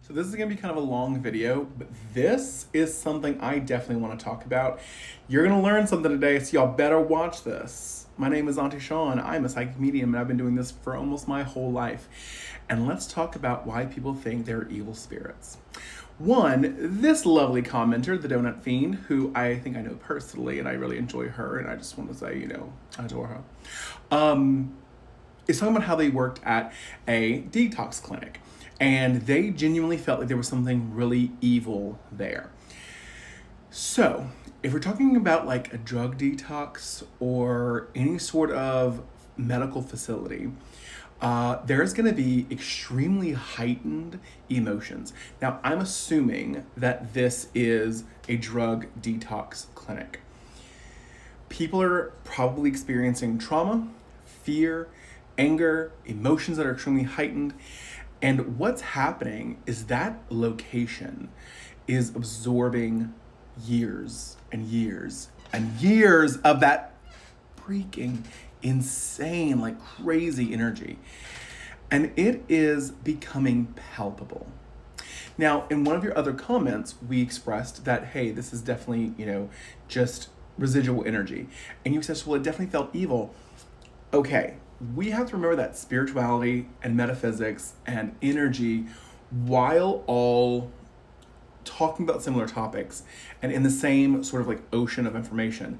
So this is gonna be kind of a long video, but this is something I definitely want to talk about. You're gonna learn something today, so y'all better watch this. My name is Auntie Sean. I'm a psychic medium, and I've been doing this for almost my whole life. And let's talk about why people think they're evil spirits. One, this lovely commenter, the Donut Fiend, who I think I know personally, and I really enjoy her, and I just want to say, I adore her, is talking about how they worked at a detox clinic and they genuinely felt like there was something really evil there. So, if we're talking about like a drug detox or any sort of medical facility, there's going to be extremely heightened emotions. Now, I'm assuming that this is a drug detox clinic. People are probably experiencing trauma, fear, anger, emotions that are extremely heightened. And what's happening is that location is absorbing years and years and years of that freaking insane, like crazy energy. And it is becoming palpable. Now, in one of your other comments, we expressed that, hey, this is definitely, just residual energy. And you said, well, it definitely felt evil. Okay, we have to remember that spirituality and metaphysics and energy, while all talking about similar topics and in the same sort of like ocean of information,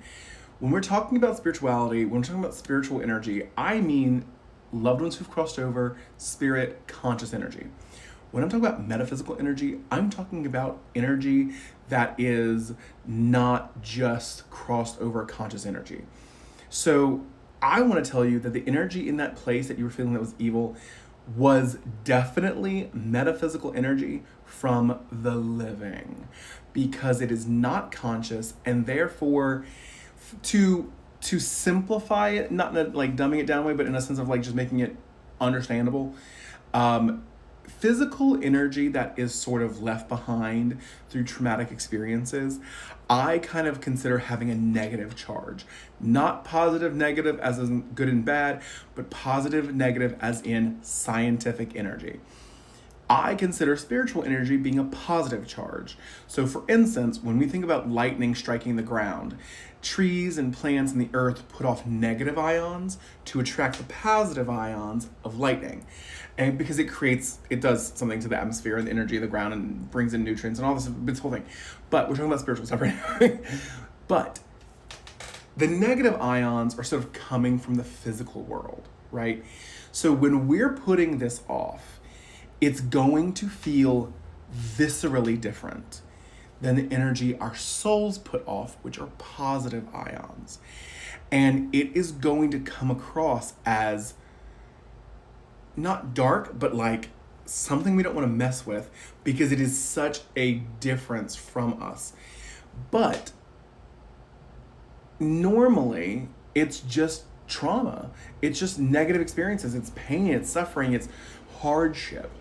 when we're talking about spirituality, when we're talking about spiritual energy, I mean loved ones who've crossed over, spirit, conscious energy. When I'm talking about metaphysical energy, I'm talking about energy that is not just crossed over conscious energy. So I want to tell you that the energy in that place that you were feeling that was evil was definitely metaphysical energy from the living, because it is not conscious, and therefore to simplify it, not in a like dumbing it down way, but in a sense of like just making it understandable, physical energy that is sort of left behind through traumatic experiences, I kind of consider having a negative charge. Not positive negative as in good and bad, but positive negative as in scientific energy. I consider spiritual energy being a positive charge. So, for instance, when we think about lightning striking the ground, trees and plants and the earth put off negative ions to attract the positive ions of lightning. And because it does something to the atmosphere and the energy of the ground and brings in nutrients and all this whole thing. But we're talking about spiritual stuff right now. But the negative ions are sort of coming from the physical world, right? So when we're putting this off, it's going to feel viscerally different than the energy our souls put off, which are positive ions. And it is going to come across as not dark, but like something we don't want to mess with, because it is such a difference from us. But normally, it's just trauma. It's just negative experiences. It's pain, it's suffering, it's hardship.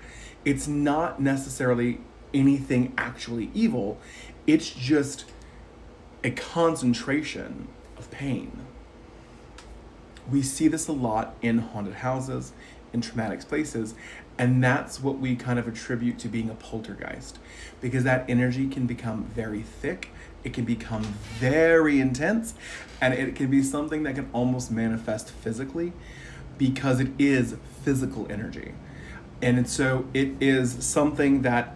It's not necessarily anything actually evil. It's just a concentration of pain. We see this a lot in haunted houses, in traumatic places, and that's what we kind of attribute to being a poltergeist, because that energy can become very thick, it can become very intense, and it can be something that can almost manifest physically, because it is physical energy. And so it is something that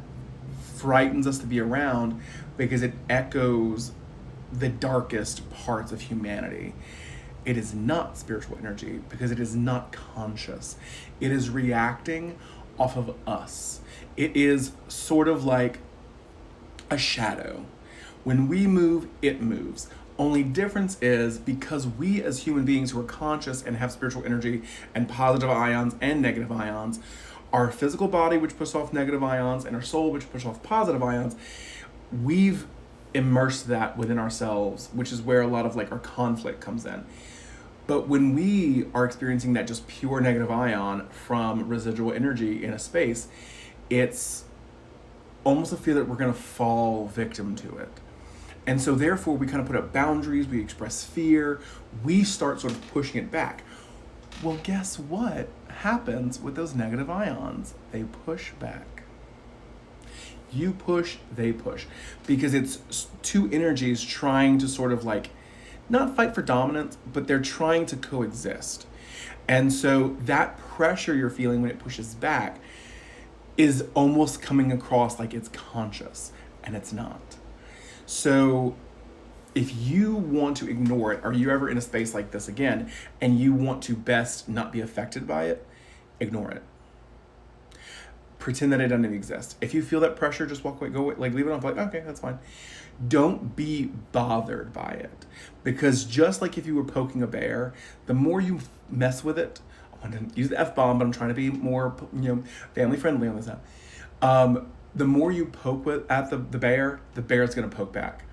frightens us to be around, because it echoes the darkest parts of humanity. It is not spiritual energy because it is not conscious. It is reacting off of us. It is sort of like a shadow. When we move, it moves. Only difference is, because we as human beings who are conscious and have spiritual energy and positive ions and negative ions, our physical body, which puts off negative ions, and our soul, which puts off positive ions, we've immersed that within ourselves, which is where a lot of like our conflict comes in. But when we are experiencing that just pure negative ion from residual energy in a space, it's almost a fear that we're going to fall victim to it. And so therefore we kind of put up boundaries, we express fear, we start sort of pushing it back. Well, guess what happens with those negative ions? They push back. You push, they push. Because it's two energies trying to sort of like, not fight for dominance, but they're trying to coexist. And so that pressure you're feeling when it pushes back is almost coming across like it's conscious, and it's not. So if you want to ignore it, are you ever in a space like this again, and you want to best not be affected by it, ignore it. Pretend that it doesn't exist. If you feel that pressure, just walk away, go away, like leave it on, like, okay, that's fine. Don't be bothered by it. Because just like if you were poking a bear, the more you mess with it, I want to use the F-bomb, but I'm trying to be more, family friendly on this now. The more you poke at the bear, the bear's gonna poke back.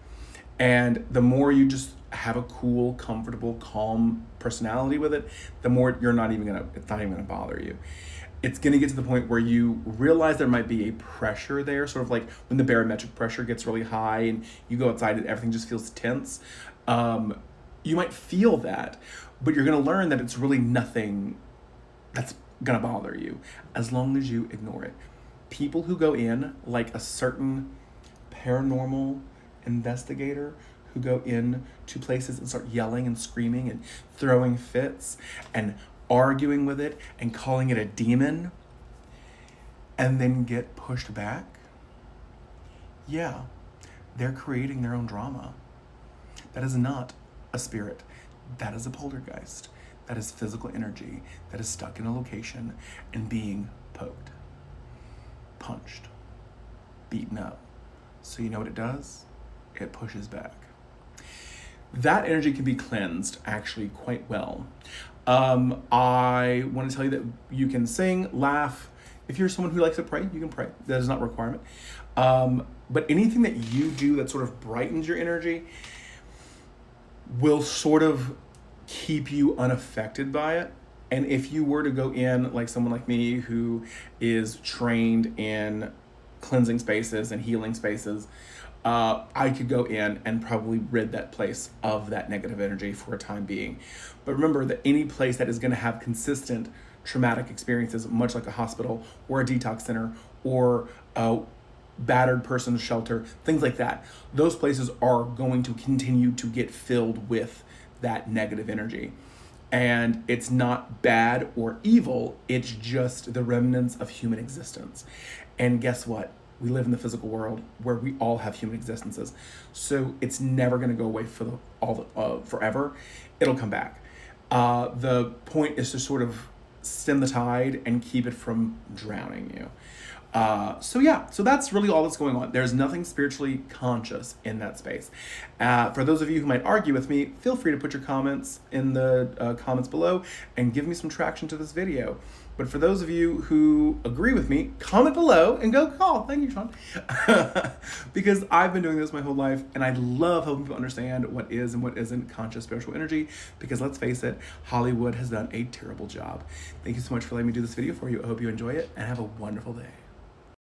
And the more you just have a cool, comfortable, calm personality with it, the more it's not even gonna bother you. It's gonna get to the point where you realize there might be a pressure there, sort of like when the barometric pressure gets really high and you go outside and everything just feels tense. You might feel that, but you're gonna learn that it's really nothing that's gonna bother you as long as you ignore it. People who go in, like a certain paranormal investigator who go in to places and start yelling and screaming and throwing fits and arguing with it and calling it a demon and then get pushed back, yeah, they're creating their own drama. That is not a spirit. That is a poltergeist. That is physical energy that is stuck in a location and being poked, punched, beaten up. So you know what it does? It pushes back. That energy can be cleansed actually quite well. I want to tell you that you can sing, laugh. If you're someone who likes to pray, you can pray. That is not a requirement. But anything that you do that sort of brightens your energy will sort of keep you unaffected by it. And if you were to go in like someone like me who is trained in cleansing spaces and healing spaces, I could go in and probably rid that place of that negative energy for a time being. But remember that any place that is going to have consistent traumatic experiences, much like a hospital or a detox center or a battered person's shelter, things like that, those places are going to continue to get filled with that negative energy. And it's not bad or evil, it's just the remnants of human existence. And guess what? We live in the physical world where we all have human existences. So it's never going to go away for forever. It'll come back. The point is to sort of stem the tide and keep it from drowning you. So that's really all that's going on. There's nothing spiritually conscious in that space. For those of you who might argue with me, feel free to put your comments in the comments below and give me some traction to this video. But for those of you who agree with me, comment below and go call. Thank you, Sean. Because I've been doing this my whole life, and I love helping people understand what is and what isn't conscious spiritual energy, because let's face it, Hollywood has done a terrible job. Thank you so much for letting me do this video for you. I hope you enjoy it, and have a wonderful day.